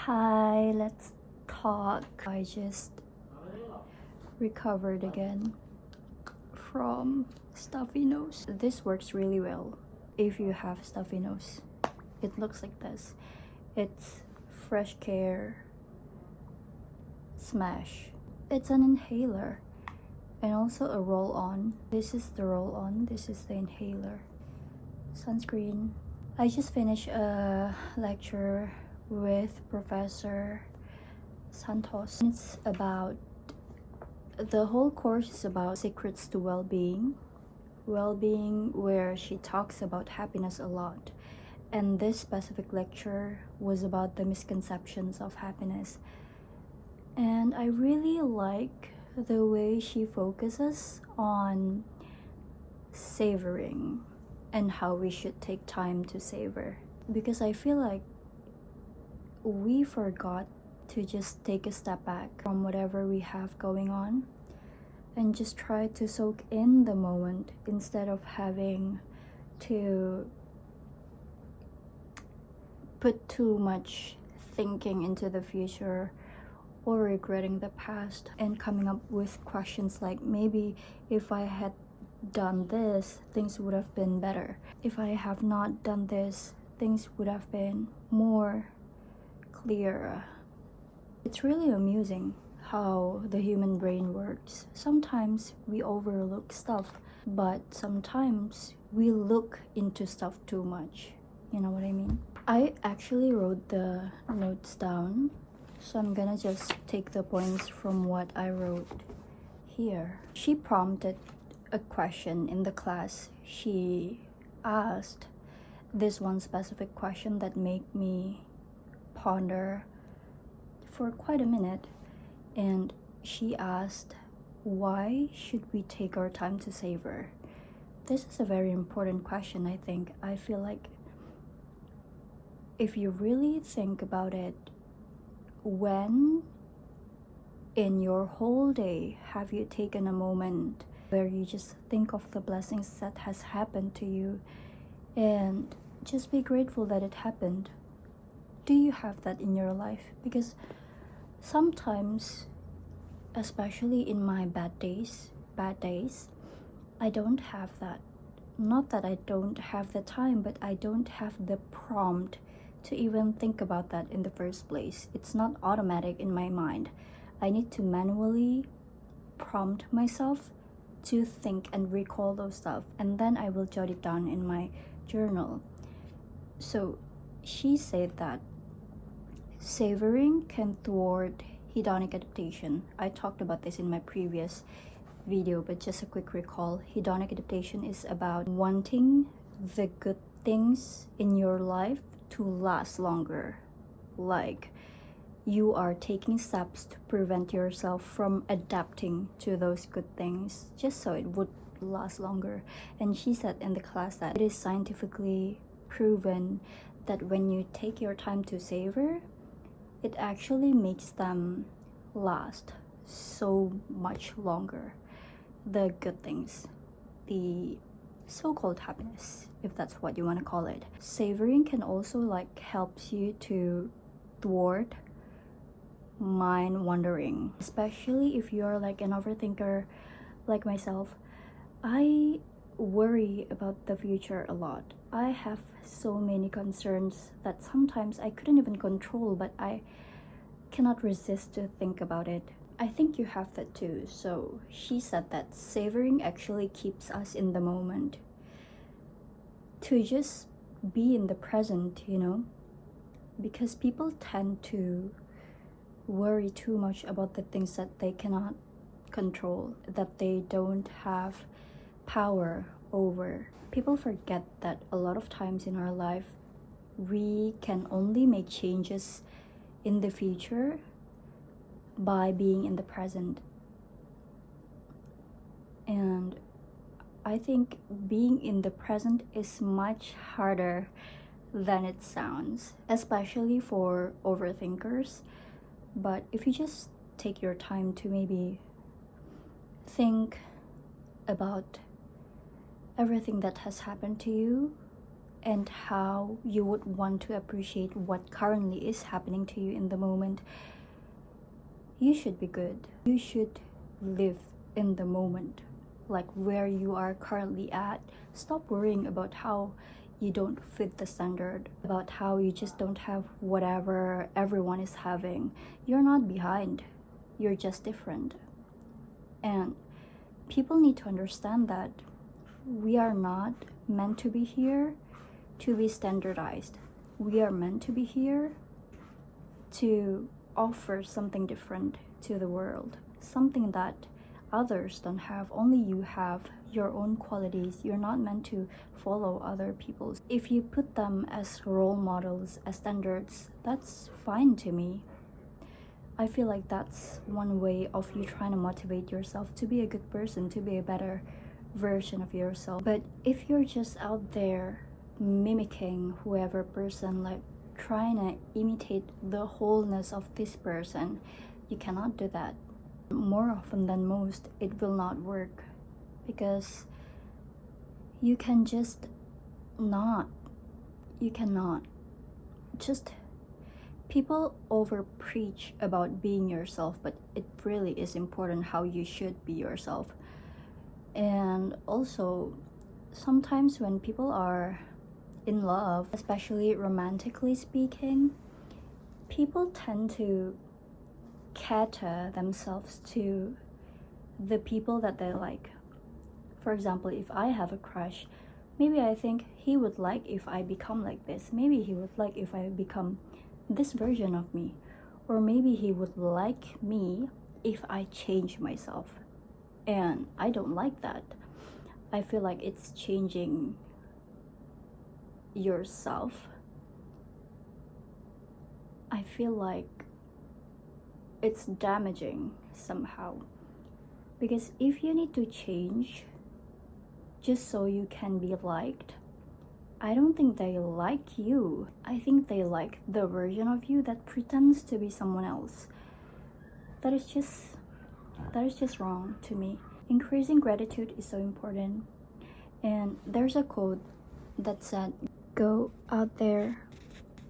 Hi, let's talk. I just recovered again from stuffy nose. This works really well if you have stuffy nose. It looks like this. It's Fresh Care Smash. It's an inhaler and also a roll-on. This is the roll-on, this is the inhaler. Sunscreen. I just finished a lecture with Professor Santos. It's about, the whole course is about secrets to well-being, where she talks about happiness a lot. And this specific lecture was about the misconceptions of happiness. And I really like the way she focuses on savoring and how we should take time to savor. Because I feel like we forgot to just take a step back from whatever we have going on and just try to soak in the moment instead of having to put too much thinking into the future or regretting the past and coming up with questions like, maybe if I had done this, things would have been better. If I have not done this, things would have been more clear. It's really amusing how the human brain works. Sometimes we overlook stuff, but sometimes we look into stuff too much. You know what I mean? I actually wrote the notes down, so I'm gonna just take the points from what I wrote here. She prompted a question in the class. She asked this one specific question that made me ponder for quite a minute, and she asked, why should we take our time to savor? This is a very important question, I think. I feel like if you really think about it, when in your whole day have you taken a moment where you just think of the blessings that has happened to you and just be grateful that it happened? Do you have that in your life? Because sometimes, especially in my bad days, I don't have that. Not that I don't have the time, but I don't have the prompt to even think about that in the first place. It's not automatic in my mind. I need to manually prompt myself to think and recall those stuff, and then I will jot it down in my journal. So she said that savoring can thwart hedonic adaptation. I talked about this in my previous video, but just a quick recall. Hedonic adaptation is about wanting the good things in your life to last longer. Like, you are taking steps to prevent yourself from adapting to those good things just so it would last longer. And she said in the class that it is scientifically proven that when you take your time to savor, it actually makes them last so much longer. The good things, the so-called happiness, if that's what you want to call it. Savoring can also helps you to thwart mind wandering, especially if you're an overthinker like myself. I worry about the future a lot. I have so many concerns that sometimes I couldn't even control, but I cannot resist to think about it. I think you have that too. So she said that savoring actually keeps us in the moment, to just be in the present, because people tend to worry too much about the things that they cannot control, that they don't have power over. People forget that a lot of times in our life, we can only make changes in the future by being in the present. And I think being in the present is much harder than it sounds, especially for overthinkers. But if you just take your time to maybe think about everything that has happened to you and how you would want to appreciate what currently is happening to you in the moment, you should be good. You should live in the moment, like where you are currently at. Stop worrying about how you don't fit the standard, about how you just don't have whatever everyone is having. You're not behind, you're just different. And people need to understand that we are not meant to be here to be standardized. We are meant to be here to offer something different to the world, something that others don't have. Only you have your own qualities. You're not meant to follow other people's. If you put them as role models, as standards, that's fine to me. I feel like that's one way of you trying to motivate yourself to be a good person, to be a better version of yourself. But if you're just out there mimicking whoever person, like trying to imitate the wholeness of this person, you cannot do that. More often than most, it will not work, because you can just not. You cannot. Just people over preach about being yourself, but it really is important how you should be yourself. And also, sometimes when people are in love, especially romantically speaking, people tend to cater themselves to the people that they like. For example, if I have a crush, maybe I think he would like if I become like this. Maybe he would like if I become this version of me. Or maybe he would like me if I change myself. And I don't like that. I feel like it's changing yourself. I feel like it's damaging somehow. Because if you need to change just so you can be liked, I don't think they like you. I think they like the version of you that pretends to be someone else. That is just wrong to me. Increasing gratitude is so important. And there's a quote that said, go out there,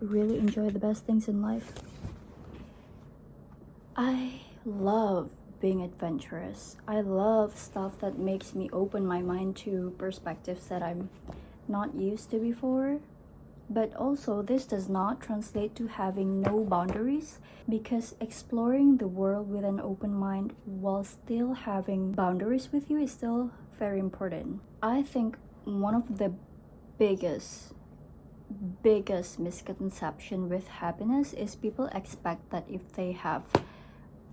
really enjoy the best things in life. I love being adventurous. I love stuff that makes me open my mind to perspectives that I'm not used to before. But also, this does not translate to having no boundaries, because exploring the world with an open mind while still having boundaries with you is still very important. I think one of the biggest misconception with happiness is people expect that if they have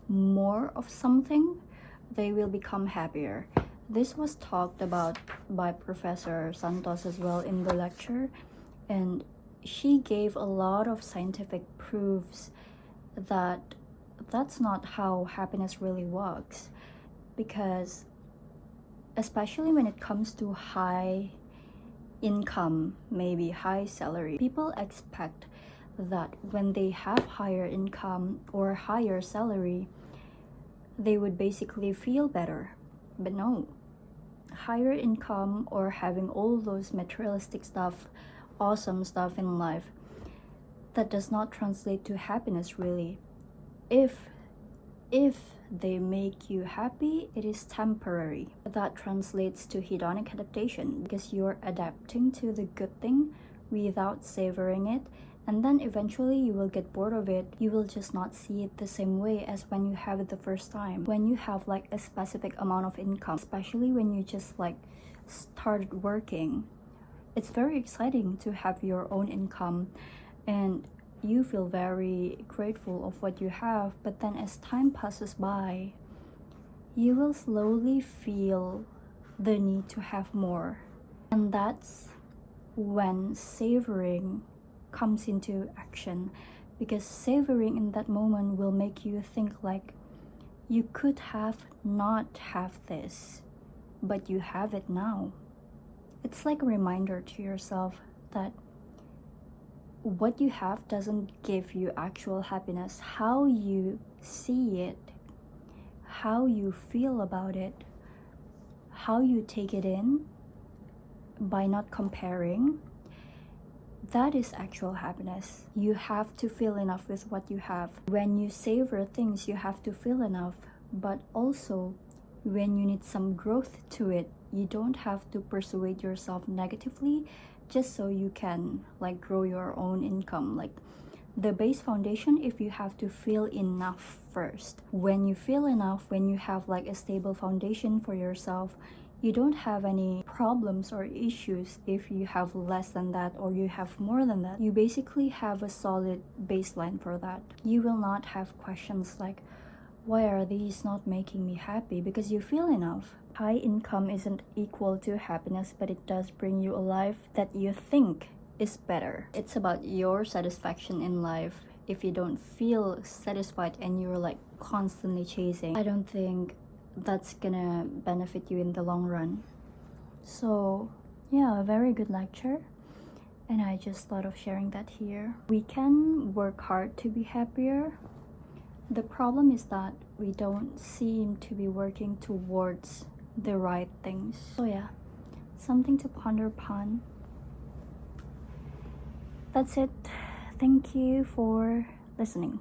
more of something, they will become happier. This was talked about by Professor Santos as well in the lecture, and she gave a lot of scientific proofs that that's not how happiness really works. Because especially when it comes to high income, maybe high salary, people expect that when they have higher income or higher salary, they would basically feel better. But no, higher income or having all those materialistic stuff, awesome stuff in life, that does not translate to happiness really. If they make you happy, it is temporary. That translates to hedonic adaptation, because you're adapting to the good thing without savoring it, and then eventually you will get bored of it. You will just not see it the same way as when you have it the first time. When you have like a specific amount of income, especially when you just like started working, it's very exciting to have your own income and you feel very grateful of what you have. But then as time passes by, you will slowly feel the need to have more. And that's when savoring comes into action, because savoring in that moment will make you think like you could have not have this, but you have it now. It's like a reminder to yourself that what you have doesn't give you actual happiness. How you see it, how you feel about it, how you take it in by not comparing, that is actual happiness. You have to feel enough with what you have. When you savor things, you have to feel enough. But also, when you need some growth to it, you don't have to persuade yourself negatively just so you can like grow your own income. Like the base foundation, if you have to feel enough first. When you feel enough, when you have like a stable foundation for yourself, you don't have any problems or issues if you have less than that or you have more than that. You basically have a solid baseline for that. You will not have questions like, why are these not making me happy? Because you feel enough. High income isn't equal to happiness, but it does bring you a life that you think is better. It's about your satisfaction in life. If you don't feel satisfied and you're like constantly chasing, I don't think that's gonna benefit you in the long run. So yeah, a very good lecture, and I just thought of sharing that here. We can work hard to be happier. The problem is that we don't seem to be working towards the right things. So yeah, something to ponder upon. That's it. Thank you for listening.